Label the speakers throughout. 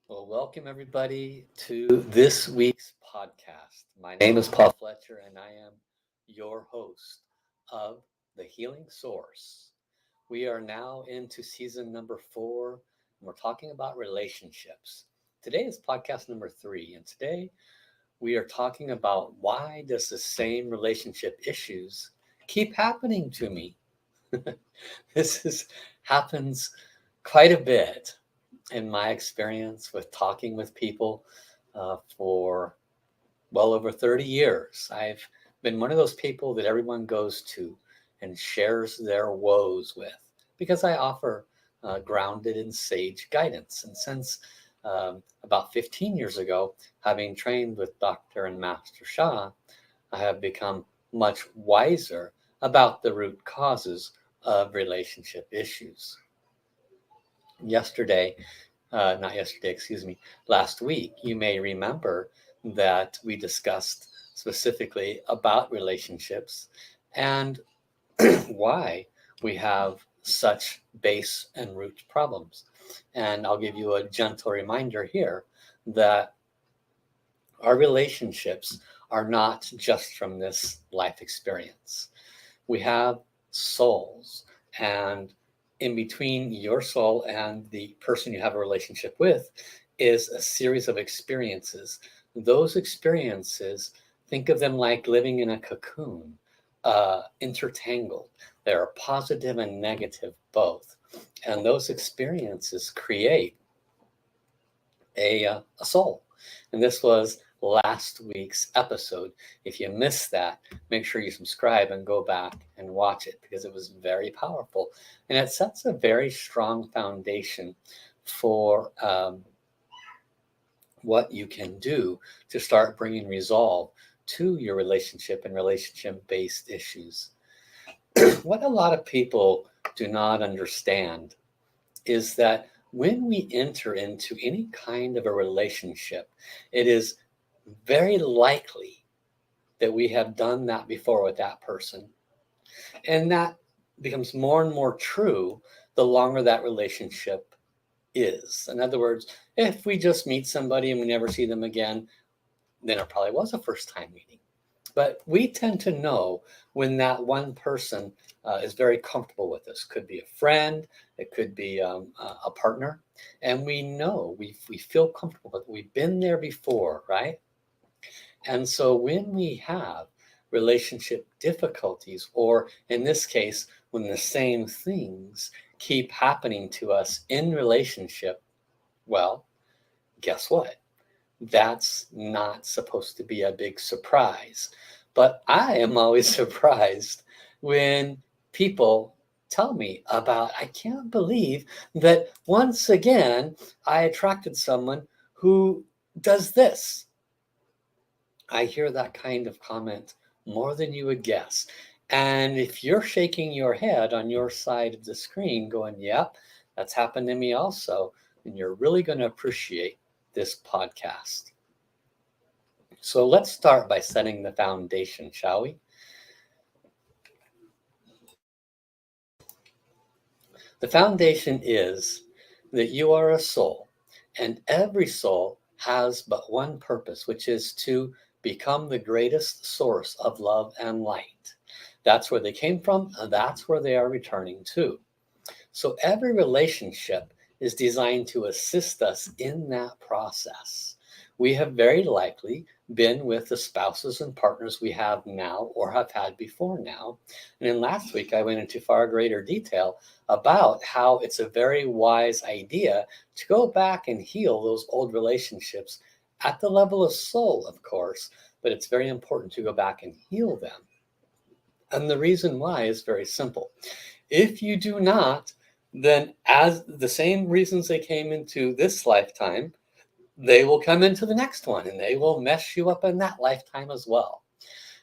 Speaker 1: Well, welcome everybody to this week's podcast. My name is Paul Fletcher, and I am your host of The Healing Source. We are now into season number 4, and we're talking about relationships. Today is podcast number 3, and today we are talking about why does the same relationship issues keep happening to me? This happens quite a bit in my experience with talking with people for well over 30 years. I've been one of those people that everyone goes to and shares their woes with because I offer grounded and sage guidance. And since about 15 years ago, having trained with Dr. and Master Sha, I have become much wiser about the root causes of relationship issues. Yesterday, not yesterday, excuse me, last week, you may remember that we discussed specifically about relationships and why we have such base and root problems. And I'll give you a gentle reminder here that our relationships are not just from this life experience. We have souls, and in between your soul and the person you have a relationship with is a series of experiences. Those experiences, think of them like living in a cocoon, intertangled. There are positive and negative both. And those experiences create a soul. And this was last week's episode. If you missed that, make sure you subscribe and go back and watch it because it was very powerful. And it sets a very strong foundation for what you can do to start bringing resolve to your relationship and relationship-based issues. What a lot of people do not understand is that when we enter into any kind of a relationship, it is very likely that we have done that before with that person. And that becomes more and more true the longer that relationship is. In other words, if we just meet somebody and we never see them again, then it probably was a first time meeting. But we tend to know when that one person is very comfortable with us. Could be a friend, it could be a partner, and we know we feel comfortable. But we've been there before, right? And so when we have relationship difficulties, or in this case, when the same things keep happening to us in relationship, well, guess what? That's not supposed to be a big surprise. But I am always surprised when people tell me about, I can't believe that once again I attracted someone who does this. I hear that kind of comment more than you would guess. And if you're shaking your head on your side of the screen going, yep, that's happened to me also, then you're really going to appreciate this podcast. So let's start by setting the foundation, shall we? The foundation is that you are a soul, and every soul has but one purpose, which is to become the greatest source of love and light. That's where they came from, and that's where they are returning to. So every relationship is designed to assist us in that process. We have very likely been with the spouses and partners we have now or have had before now. And then last week, I went into far greater detail about how it's a very wise idea to go back and heal those old relationships at the level of soul, of course, but it's very important to go back and heal them. And the reason why is very simple. If you do not, then as the same reasons they came into this lifetime, they will come into the next one and they will mess you up in that lifetime as well.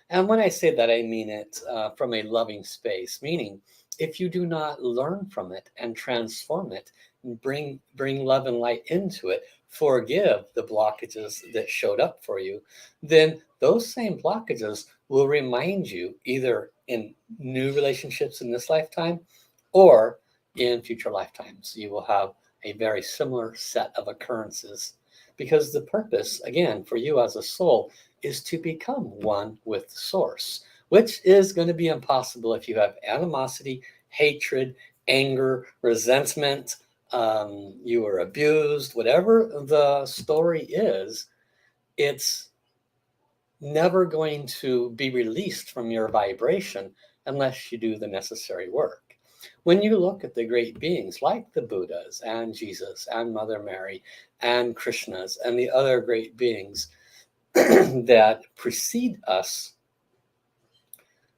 Speaker 1: And when I say that, I mean it from a loving space, meaning if you do not learn from it and transform it, and bring love and light into it, forgive the blockages that showed up for you, then those same blockages will remind you either in new relationships in this lifetime or in future lifetimes. You will have a very similar set of occurrences because the purpose, again, for you as a soul is to become one with the source, which is going to be impossible if you have animosity, hatred, anger, resentment, you were abused, whatever the story is, it's never going to be released from your vibration unless you do the necessary work. When you look at the great beings like the Buddhas and Jesus and Mother Mary and Krishnas and the other great beings that precede us,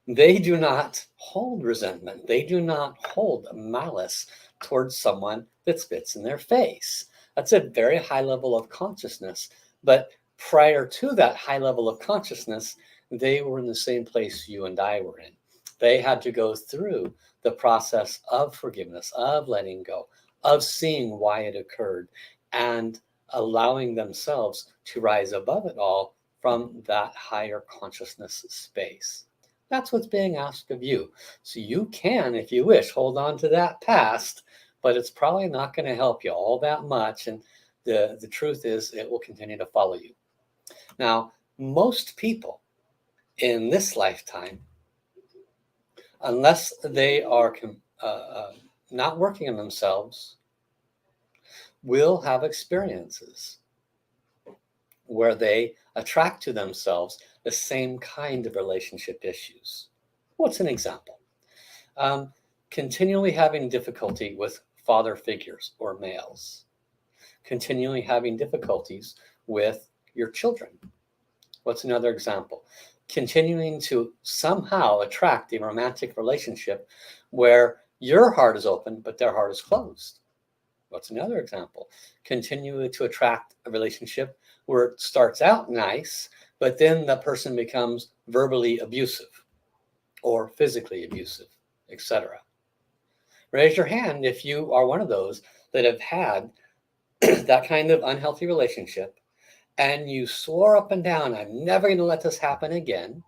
Speaker 1: they do not hold resentment. They do not hold malice towards someone that spits in their face. That's a very high level of consciousness. But prior to that high level of consciousness, they were in the same place you and I were in. They had to go through the process of forgiveness, of letting go, of seeing why it occurred, and allowing themselves to rise above it all from that higher consciousness space. That's what's being asked of you. So you can, if you wish, hold on to that past, but it's probably not going to help you all that much. And the truth is, it will continue to follow you. Now, most people in this lifetime, unless they are not working on themselves, will have experiences where they attract to themselves the same kind of relationship issues. What's an example? Continually having difficulty with father figures or males. Continually having difficulties with your children. What's another example? Continuing to somehow attract a romantic relationship where your heart is open, but their heart is closed. What's another example? Continue to attract a relationship where it starts out nice, but then the person becomes verbally abusive or physically abusive, etc. Raise your hand if you are one of those that have had that kind of unhealthy relationship and you swore up and down, I'm never going to let this happen again.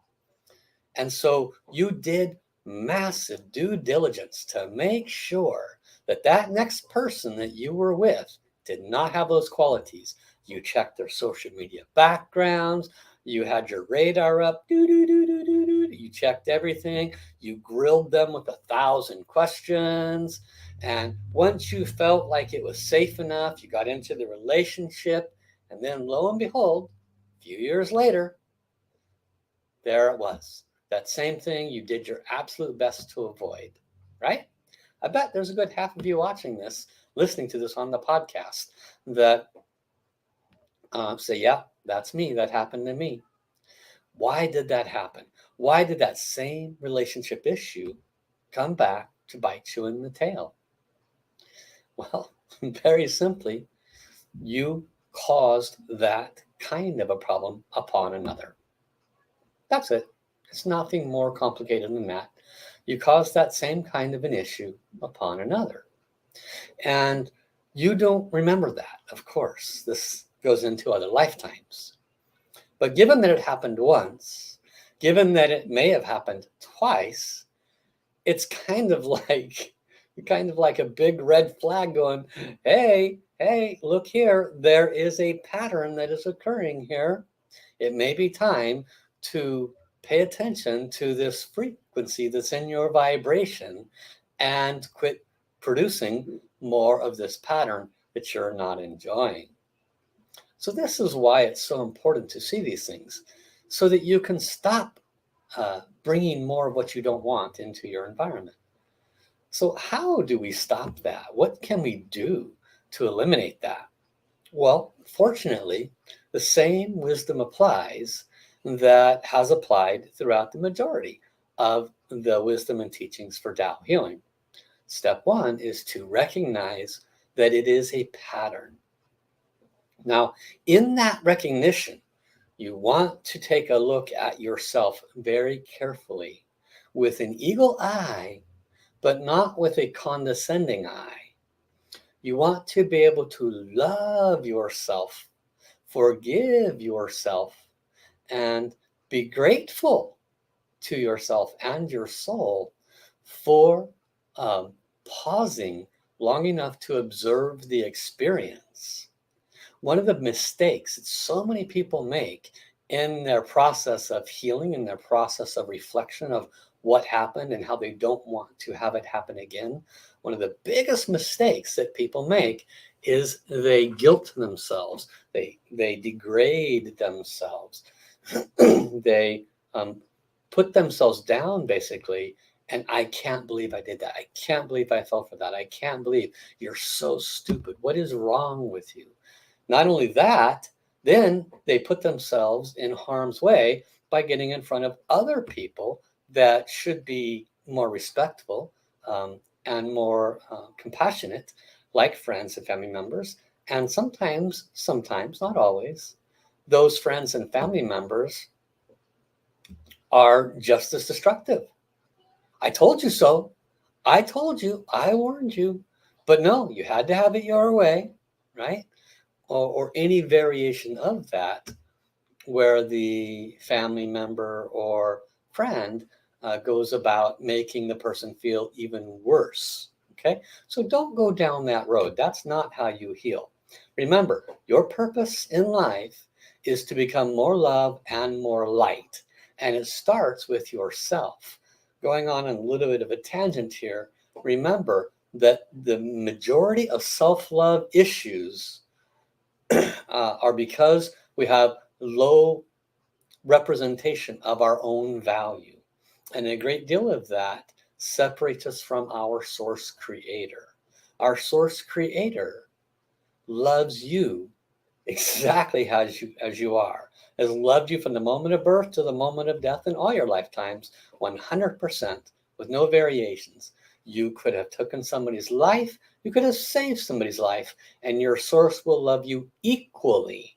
Speaker 1: And so you did massive due diligence to make sure that that next person that you were with did not have those qualities. You checked their social media backgrounds. You had your radar up. You checked everything. You grilled them with 1,000 questions. And once you felt like it was safe enough, you got into the relationship. And then lo and behold, a few years later, there it was. That same thing you did your absolute best to avoid, right? I bet there's a good half of you watching this, listening to this on the podcast, that say, yeah, that's me. That happened to me. Why did that happen? Why did that same relationship issue come back to bite you in the tail? Well, very simply, you caused that kind of a problem upon another. That's it. It's nothing more complicated than that. You caused that same kind of an issue upon another. And you don't remember that, of course. This goes into other lifetimes. But given that it happened once, given that it may have happened twice, it's kind of like a big red flag going, hey, look here, there is a pattern that is occurring here. It may be time to pay attention to this frequency that's in your vibration and quit producing more of this pattern that you're not enjoying. So this is why it's so important to see these things, so that you can stop bringing more of what you don't want into your environment. So how do we stop that? What can we do to eliminate that? Well, fortunately, the same wisdom applies that has applied throughout the majority of the wisdom and teachings for Tao healing. Step one is to recognize that it is a pattern. Now, in that recognition, you want to take a look at yourself very carefully with an eagle eye, but not with a condescending eye. You want to be able to love yourself, forgive yourself, and be grateful to yourself and your soul for pausing long enough to observe the experience. One of the mistakes that so many people make in their process of healing, in their process of reflection of what happened and how they don't want to have it happen again, one of the biggest mistakes that people make is they guilt themselves. They degrade themselves. They put themselves down, basically. And I can't believe I did that. I can't believe I fell for that. I can't believe you're so stupid. What is wrong with you? Not only that, then they put themselves in harm's way by getting in front of other people that should be more respectful and more compassionate, like friends and family members. And sometimes, not always, those friends and family members are just as destructive. I told you so. I told you. I warned you. But no, you had to have it your way, right? Or any variation of that, where the family member or friend goes about making the person feel even worse. Okay, so don't go down that road. That's not how you heal. Remember, your purpose in life is to become more love and more light, and it starts with yourself. Going on a little bit of a tangent here, remember that the majority of self-love issues are because we have low representation of our own value. And a great deal of that separates us from our source creator. Our source creator loves you exactly as you are, has loved you from the moment of birth to the moment of death in all your lifetimes, 100%, with no variations. You could have taken somebody's life, you could have saved somebody's life, and your source will love you equally.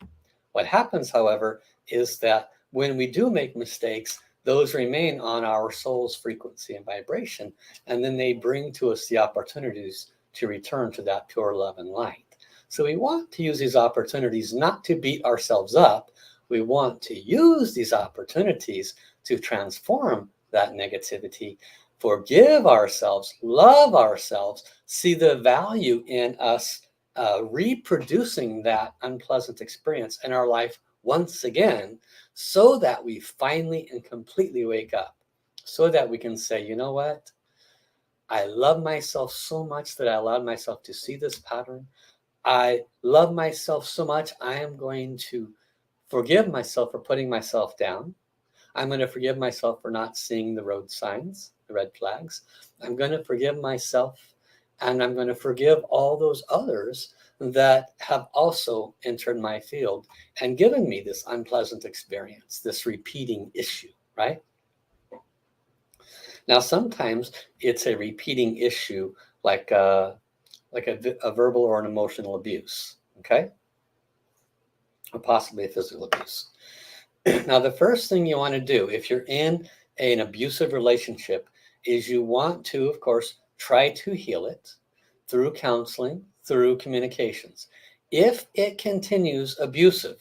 Speaker 1: What happens, however, is that when we do make mistakes, those remain on our soul's frequency and vibration, and then they bring to us the opportunities to return to that pure love and light. So we want to use these opportunities not to beat ourselves up. We want to use these opportunities to transform that negativity, forgive ourselves, love ourselves, see the value in us reproducing that unpleasant experience in our life once again, so that we finally and completely wake up, so that we can say, you know what? I love myself so much that I allowed myself to see this pattern. I love myself so much, I am going to forgive myself for putting myself down. I'm going to forgive myself for not seeing the road signs, the red flags. I'm going to forgive myself, and I'm going to forgive all those others that have also entered my field and given me this unpleasant experience, this repeating issue, right? Now, sometimes it's a repeating issue like a verbal or an emotional abuse, okay? Or possibly a physical abuse. Now, the first thing you want to do if you're in an abusive relationship is you want to, of course, try to heal it through counseling, through communications. If it continues abusive,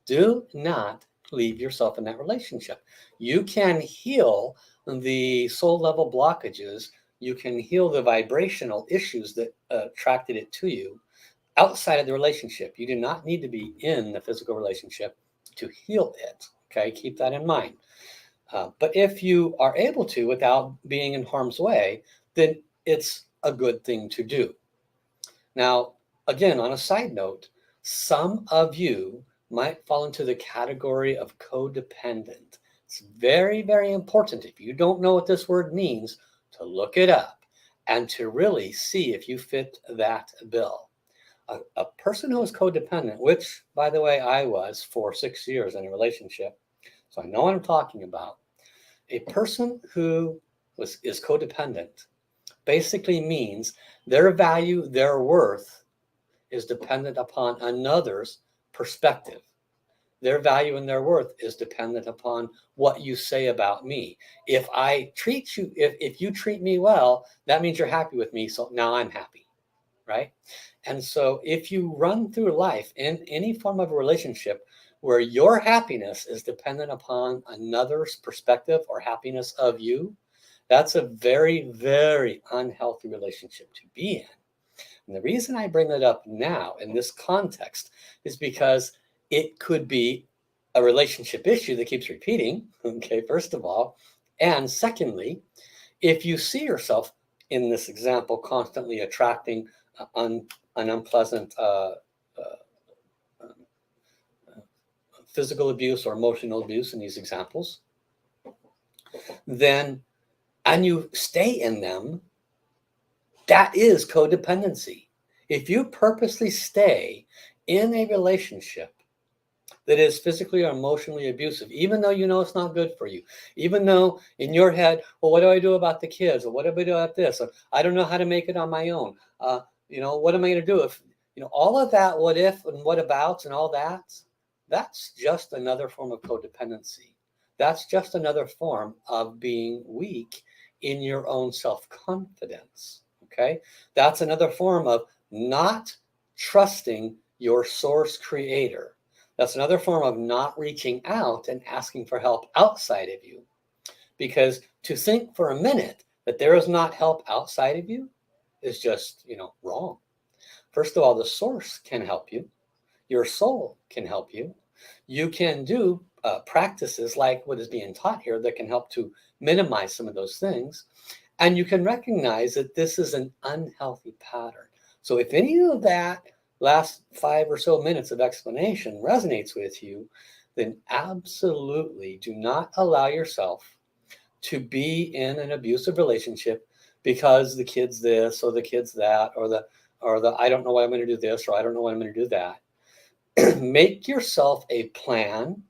Speaker 1: do not leave yourself in that relationship. You can heal the soul level blockages. You can heal the vibrational issues that attracted it to you outside of the relationship. You do not need to be in the physical relationship to heal it. Okay, keep that in mind. But if you are able to without being in harm's way, then it's a good thing to do. Now, again, on a side note, some of you might fall into the category of codependent. It's very, very important, if you don't know what this word means, to look it up and to really see if you fit that bill. A person who is codependent, which, by the way, I was for 6 years in a relationship, so I know what I'm talking about. A person who is codependent basically means their value, their worth is dependent upon another's perspective. Their value and their worth is dependent upon what you say about me. If I treat you, if you treat me well, that means you're happy with me, so now I'm happy, right? And so if you run through life in any form of a relationship where your happiness is dependent upon another's perspective or happiness of you, That's a very, very unhealthy relationship to be in. And the reason I bring that up now in this context is because it could be a relationship issue that keeps repeating, okay, first of all. And secondly, if you see yourself in this example constantly attracting an unpleasant physical abuse or emotional abuse in these examples, then, and you stay in them, that is codependency. If you purposely stay in a relationship that is physically or emotionally abusive, even though you know it's not good for you, even though in your head, well, what do I do about the kids? Or what do I do about this? Or I don't know how to make it on my own. What am I going to do if, all of that, what if and what abouts and all that, that's just another form of codependency. That's just another form of being weak in your own self-confidence. Okay. That's another form of not trusting your source creator. That's another form of not reaching out and asking for help outside of you. Because to think for a minute that there is not help outside of you is just, wrong. First of all, the source can help you. Your soul can help you. You can do practices like what is being taught here that can help to minimize some of those things. And you can recognize that this is an unhealthy pattern. So if any of that last 5 or so minutes of explanation resonates with you, then absolutely do not allow yourself to be in an abusive relationship because the kid's this or the kid's that, or the I don't know why I'm going to do this, or I don't know why I'm going to do that. Make yourself a plan.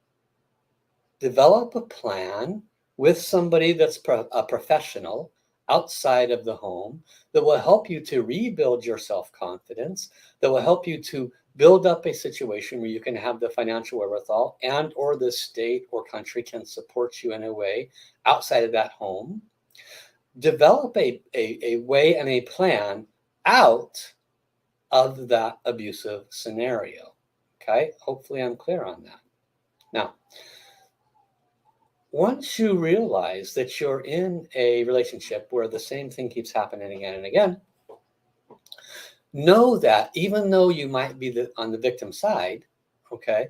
Speaker 1: Develop a plan with somebody that's a professional outside of the home that will help you to rebuild your self-confidence, that will help you to build up a situation where you can have the financial wherewithal, and or the state or country can support you in a way outside of that home. Develop a way and a plan out of that abusive scenario. Okay, hopefully I'm clear on that. Now, once you realize that you're in a relationship where the same thing keeps happening again and again, know that even though you might be on the victim side, okay,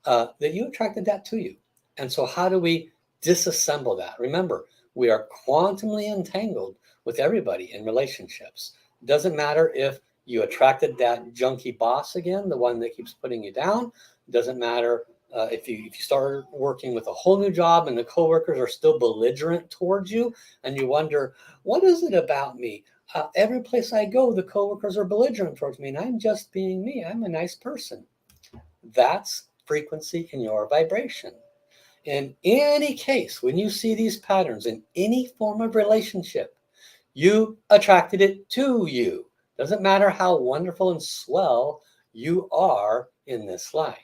Speaker 1: that you attracted that to you. And so how do we disassemble that? Remember, we are quantumly entangled with everybody in relationships. It doesn't matter if you attracted that junky boss again, the one that keeps putting you down. It doesn't matter if you start working with a whole new job and the coworkers are still belligerent towards you, and you wonder, what is it about me? Every place I go, the coworkers are belligerent towards me, and I'm just being me. I'm a nice person. That's frequency in your vibration. In any case, when you see these patterns in any form of relationship, you attracted it to you. Doesn't matter how wonderful and swell you are in this life.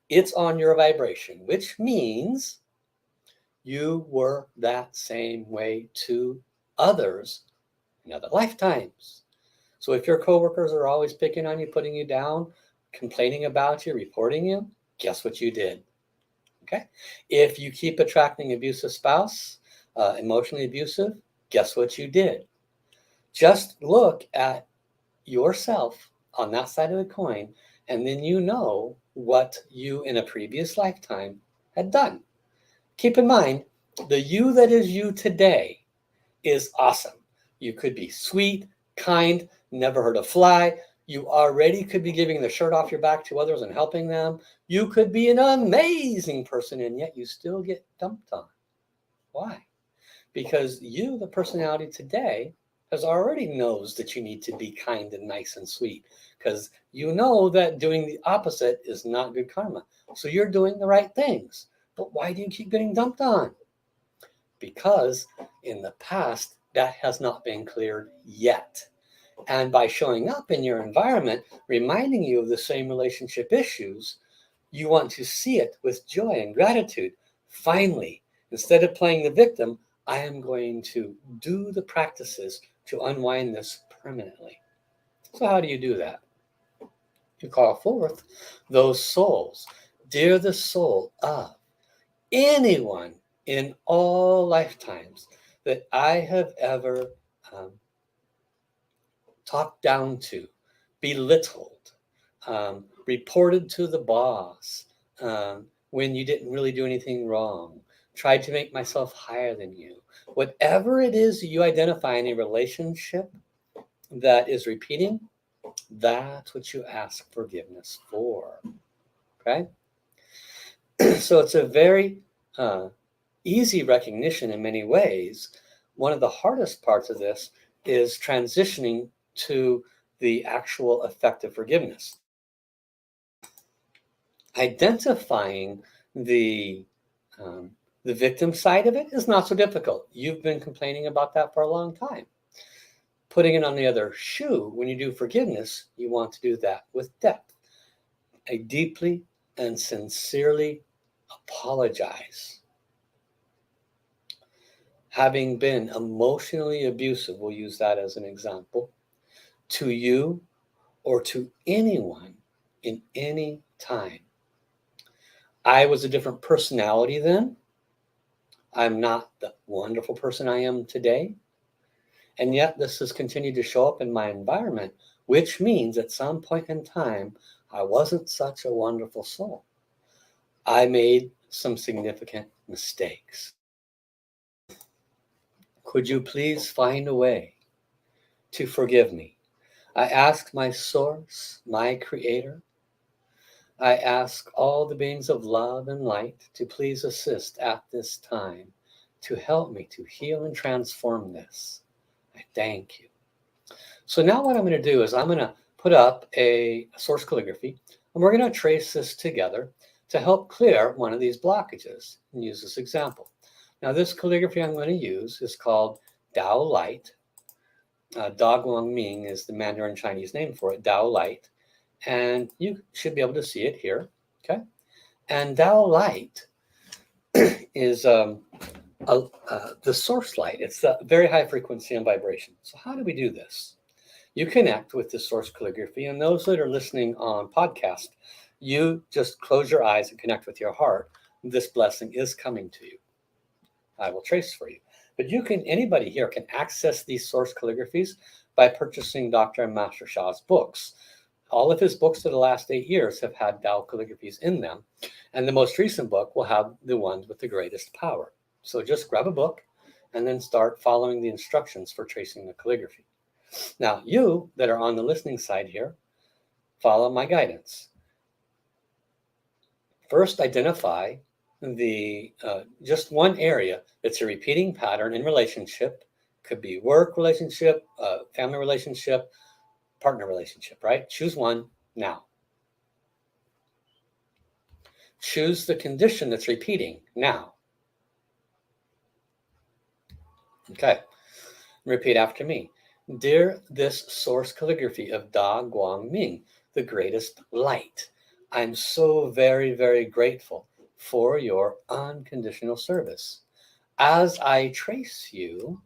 Speaker 1: It's on your vibration, which means you were that same way to others in other lifetimes. So if your coworkers are always picking on you, putting you down, complaining about you, reporting you, guess what you did? Okay. If you keep attracting abusive spouse, emotionally abusive, guess what you did? Just look at yourself on that side of the coin, and then you know what you in a previous lifetime had done. Keep in mind, the you that is you today is awesome. You could be sweet, kind, never hurt a fly. You already could be giving the shirt off your back to others and helping them. You could be an amazing person, and yet you still get dumped on. Why? Because you, the personality today, has already knows that you need to be kind and nice and sweet, because you know that doing the opposite is not good karma. So you're doing the right things. But why do you keep getting dumped on? Because in the past, that has not been cleared yet. And by showing up in your environment, reminding you of the same relationship issues, you want to see it with joy and gratitude. Finally, instead of playing the victim, I am going to do the practices to unwind this permanently. So how do you do that? You call forth those souls. Dear the soul of anyone in all lifetimes that I have ever talked down to, belittled, reported to the boss when you didn't really do anything wrong, tried to make myself higher than you. Whatever it is you identify in a relationship that is repeating, that's what you ask forgiveness for. Okay? So it's a very easy recognition in many ways. One of the hardest parts of this is transitioning to the actual effective forgiveness. Identifying the victim side of it is not so difficult. You've been complaining about that for a long time. Putting it on the other shoe, when you do forgiveness, you want to do that with depth. I deeply and sincerely apologize. Having been emotionally abusive, we'll use that as an example, to you or to anyone in any time. I was a different personality then. I'm not the wonderful person I am today. And yet this has continued to show up in my environment, which means at some point in time, I wasn't such a wonderful soul. I made some significant mistakes. Could you please find a way to forgive me? I ask my source, my creator. I ask all the beings of love and light to please assist at this time to help me to heal and transform this. I thank you. So now what I'm going to do is I'm going to put up a source calligraphy, and we're going to trace this together to help clear one of these blockages and use this example. Now this calligraphy I'm going to use is called Tao Light. Da Guang Ming is the Mandarin Chinese name for it, Tao Light. And you should be able to see it here, okay? And Tao Light is the source light. It's a very high frequency and vibration. So how do we do this? You connect with the source calligraphy, and those that are listening on podcast, you just close your eyes and connect with your heart. This blessing is coming to you. I will trace for you. But you can, anybody here can access these source calligraphies by purchasing Dr. and Master Sha's books. All of his books for the last 8 years have had Tao calligraphies in them. And the most recent book will have the ones with the greatest power. So just grab a book and then start following the instructions for tracing the calligraphy. Now, you that are on the listening side here, follow my guidance. First, identify the just one area that's a repeating pattern in relationship. Could be work relationship, family relationship, partner relationship, right? Choose one now. Choose the condition that's repeating now. Okay, repeat after me. Dear this source calligraphy of Da Guang Ming, the greatest light, I'm so very, very grateful for your unconditional service. As I trace you,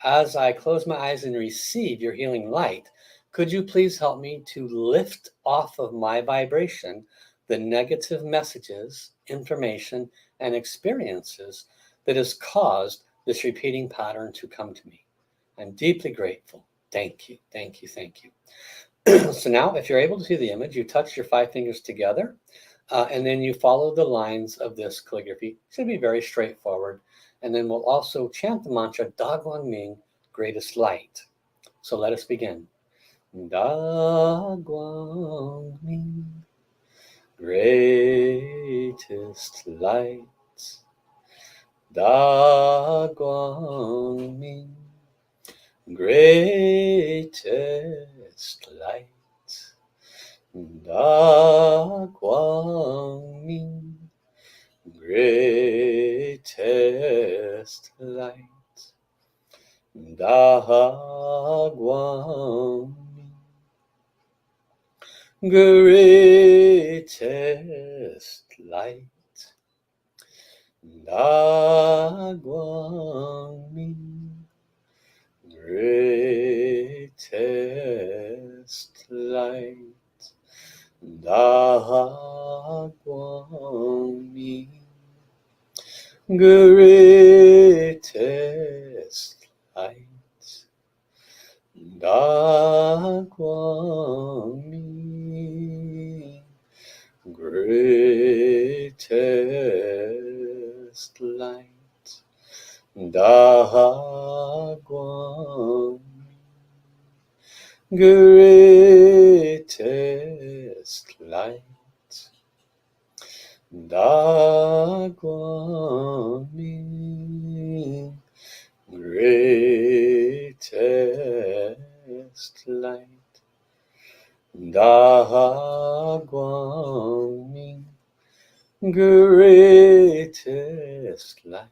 Speaker 1: as I close my eyes and receive your healing light, could you please help me to lift off of my vibration the negative messages, information, and experiences that has caused this repeating pattern to come to me? I'm deeply grateful. Thank you, thank you, thank you. So now, if you're able to see the image, you touch your 5 fingers together, and then you follow the lines of this calligraphy. It should be very straightforward. And then we'll also chant the mantra, Da Guang Ming, greatest light. So let us begin. Da Guang Ming, greatest light. Da Guang Ming, greatest light. Da Guang Ming, greatest light. Da Guang Ming, greatest light. Da Guang Ming, greatest light. Da Guang Ming, greatest light. Da Guang Mi, greatest light. Da Guang Mi, greatest light. Da Guang Mi, greatest light. Da Guang Mi, greatest light.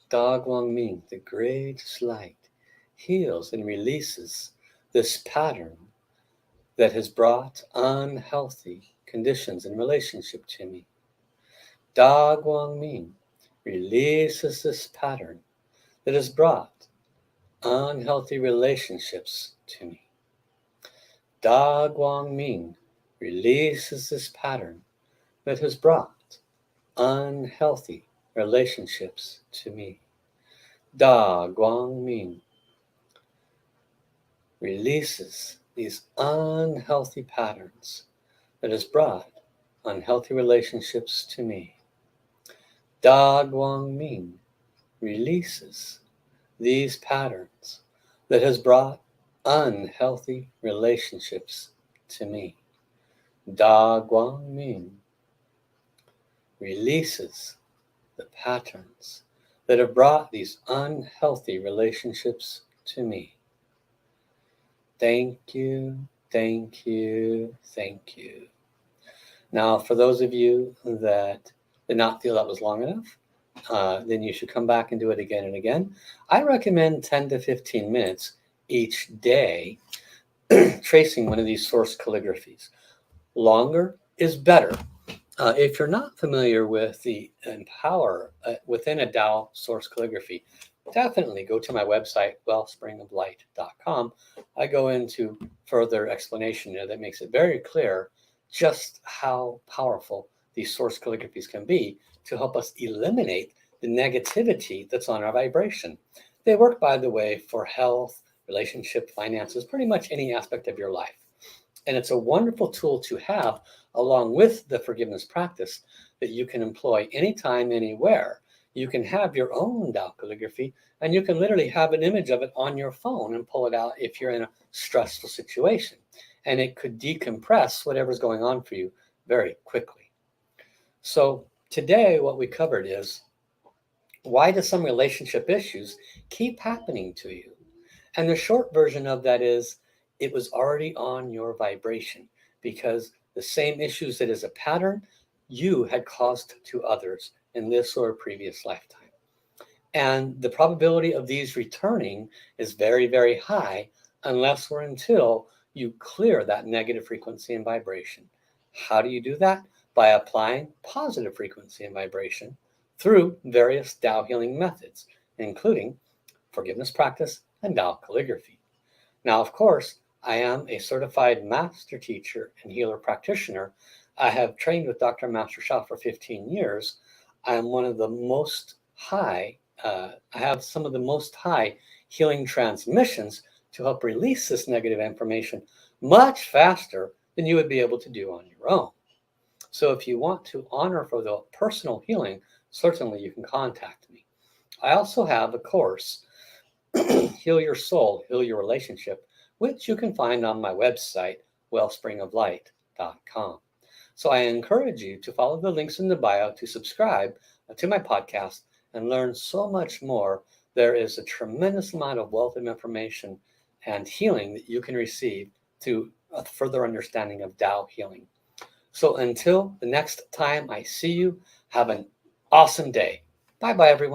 Speaker 1: Da Guang Mi, the greatest light, heals and releases this pattern that has brought unhealthy conditions in relationship to me. Da Guang Mi releases this pattern that has brought unhealthy relationships to me. Da Guang Mi releases this pattern that has brought unhealthy relationships to me. Da Guang Mi releases these unhealthy patterns that has brought unhealthy relationships to me. Da Guang Mi releases these patterns that has brought unhealthy relationships to me. Da Guang Mi releases the patterns that have brought these unhealthy relationships to me. Thank you, thank you, thank you. Now, for those of you that did not feel that was long enough, then you should come back and do it again and again. I recommend 10 to 15 minutes each day tracing one of these source calligraphies. Longer is better. If you're not familiar with the Empower within a Tao Source calligraphy, definitely go to my website, wellspringoflight.com. I go into further explanation there that makes it very clear just how powerful these source calligraphies can be to help us eliminate the negativity that's on our vibration. They work, by the way, for health, relationship, finances, pretty much any aspect of your life. And it's a wonderful tool to have along with the forgiveness practice that you can employ anytime, anywhere. You can have your own Tao calligraphy, and you can literally have an image of it on your phone and pull it out if you're in a stressful situation. And it could decompress whatever's going on for you very quickly. So today what we covered is, why do some relationship issues keep happening to you? And the short version of that is, it was already on your vibration, because the same issues that is a pattern you had caused to others in this or a previous lifetime. And the probability of these returning is very, very high unless or until you clear that negative frequency and vibration. How do you do that? By applying positive frequency and vibration through various Tao healing methods, including forgiveness practice and Tao calligraphy. Now, of course, I am a certified master teacher and healer practitioner. I have trained with Dr. Master Sha for 15 years. I am one of the most high, I have some of the most high healing transmissions to help release this negative information much faster than you would be able to do on your own. So if you want to honor for the personal healing, certainly you can contact me. I also have a course, Heal Your Soul, Heal Your Relationship, which you can find on my website, wellspringoflight.com. So I encourage you to follow the links in the bio to subscribe to my podcast and learn so much more. There is a tremendous amount of wealth of information and healing that you can receive through a further understanding of Tao healing. So until the next time I see you, have an awesome day. Bye-bye, everyone.